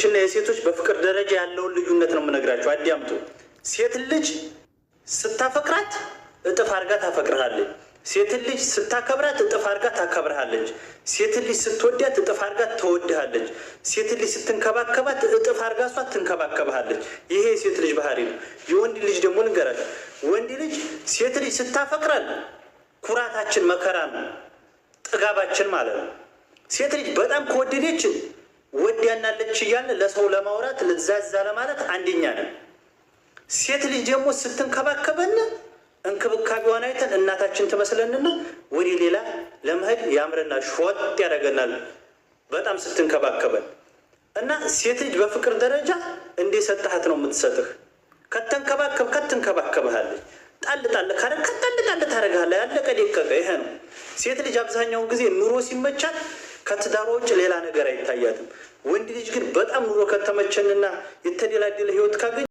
እና የሴቶች በፍቅር ደረጃ ያለውን ልዩነት ነው የምነግራችሁ። አዳምጡ። ሴት ልጅ ስታፈቅራት እጥፍ አድርጋ ታፈቅርሃለች። ሴት ልጅ ስታከብራት እጥፍ አድርጋ ታከብርሃለች። ሴት ልጅ ስትወዳት እጥፍ አድርጋ ትወድሃለች። ሴት ልጅ ስትንከባከባት እጥፍ አድርጋ እሷ ትንከባከብሃለች። ይሄ የሴት ልጅ ባህሪ ነው። የወንድ ልጅ ደግሞ ልንገራችሁ፣ ወንድ ልጅ ሴት ልጅ ስታፈቅራል ኩራታችን መከራ ነው፣ ጥጋባችን ማለት ነው። ሴት ልጅ በጣም ከወደደችን ወዲያናለች እያለ ለሰው ለማውራት ልዛዛ ለማለት አንደኛ ነን። ሴት ልጅ ደግሞ ስትንከባከበን እንክብካቤዋን አይተን እናታችን ትመስለንና ወደ ሌላ ለመሄድ ያምረናል፣ ሾጥ ያደርገናል በጣም ስትንከባከበን። እና ሴት ልጅ በፍቅር ደረጃ እንደ ሰጣሃት ነው የምትሰጥህ። ከተንከባከብ ትንከባከብሃለች። ጣል ጣል ካረግ ጣል ጣል ታደርግሃለች። ያለቀ ደቀቀ። ይሄ ነው ሴት ልጅ አብዛኛውን ጊዜ ኑሮ ሲመቻት ከትዳሯ ውጭ ሌላ ነገር አይታያትም። ወንድ ልጅ ግን በጣም ኑሮ ከተመቸንና የተደላደለ ህይወት ካገኘ